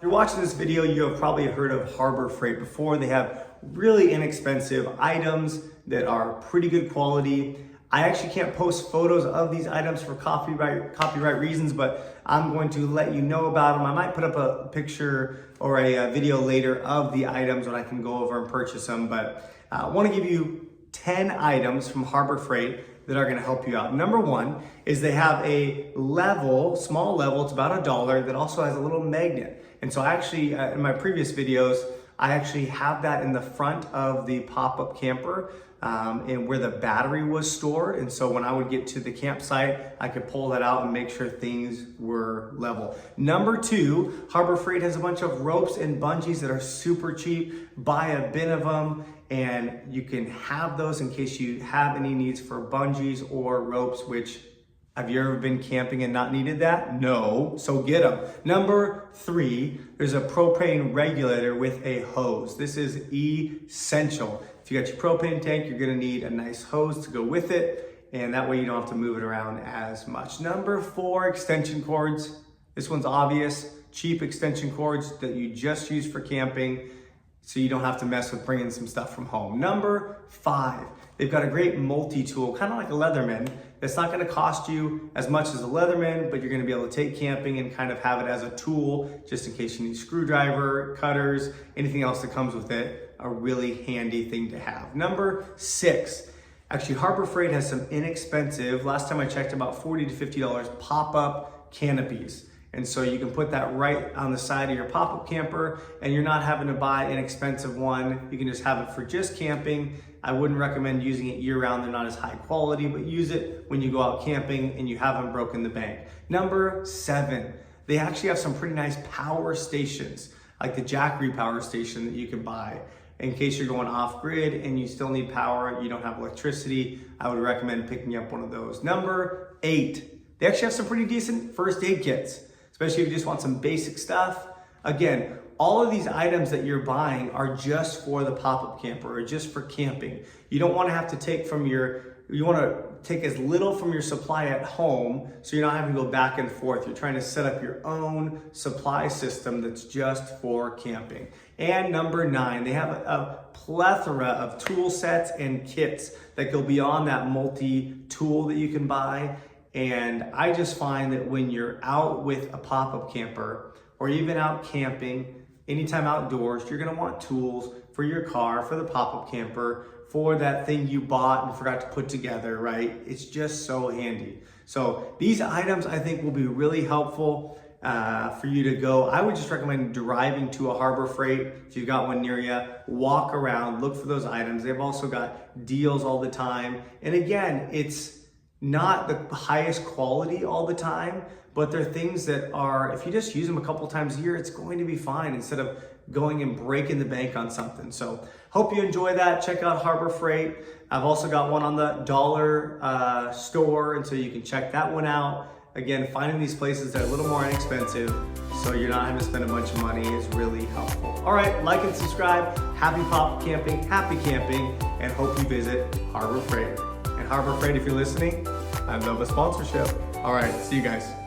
you're watching this video, you have probably heard of Harbor Freight before. They have really inexpensive items that are pretty good quality. I actually can't post photos of these items for copyright reasons, but I'm going to let you know about them. I might put up a picture or a video later of the items when I can go over and purchase them, but I want to give you 10 items from Harbor Freight that are going to help you out. Number one is they have a level, small level, it's about $1, that also has a little magnet. And so I actually, in my previous videos, I actually have that in the front of the pop-up camper and where the battery was stored. And so when I would get to the campsite, I could pull that out and make sure things were level. Number two, Harbor Freight has a bunch of ropes and bungees that are super cheap. Buy a bin of them and you can have those in case you have any needs for bungees or ropes, which have you ever been camping and not needed that? No, so get them. Number three, there's a propane regulator with a hose. This is essential. If you got your propane tank, you're gonna need a nice hose to go with it, and that way you don't have to move it around as much. Number four, extension cords. This one's obvious. Cheap extension cords that you just use for camping, so you don't have to mess with bringing some stuff from home. Number five, they've got a great multi-tool, kind of like a Leatherman. It's not gonna cost you as much as a Leatherman, but you're gonna be able to take camping and kind of have it as a tool, just in case you need screwdriver, cutters, anything else that comes with it, a really handy thing to have. Number six, actually Harbor Freight has some inexpensive, last time I checked, about $40 to $50 pop-up canopies. And so you can put that right on the side of your pop-up camper and you're not having to buy an expensive one. You can just have it for just camping. I wouldn't recommend using it year-round. They're not as high quality, but use it when you go out camping and you haven't broken the bank. Number seven, they actually have some pretty nice power stations, like the Jackery power station that you can buy. In case you're going off-grid and you still need power, you don't have electricity, I would recommend picking up one of those. Number eight, they actually have some pretty decent first aid kits, especially if you just want some basic stuff. Again, all of these items that you're buying are just for the pop-up camper or just for camping. You don't want to have to take from you want to take as little from your supply at home so you're not having to go back and forth. You're trying to set up your own supply system that's just for camping. And number nine, they have a plethora of tool sets and kits that go beyond that multi-tool that you can buy. And I just find that when you're out with a pop-up camper or even out camping, anytime outdoors, you're gonna want tools for your car, for the pop-up camper, for that thing you bought and forgot to put together, right? It's just so handy. So these items I think will be really helpful for you to go. I would just recommend driving to a Harbor Freight if you've got one near you, walk around, look for those items. They've also got deals all the time. And again, it's not the highest quality all the time, but they're things that are, if you just use them a couple times a year, it's going to be fine instead of going and breaking the bank on something. So hope you enjoy that. Check out Harbor Freight. I've also got one on the dollar store, and so you can check that one out. Again, finding these places that are a little more inexpensive so you're not having to spend a bunch of money is really helpful. All right, like and subscribe. Happy pop camping, happy camping, and hope you visit Harbor Freight. And Harbor Freight, if you're listening, I'd love a sponsorship. All right, see you guys.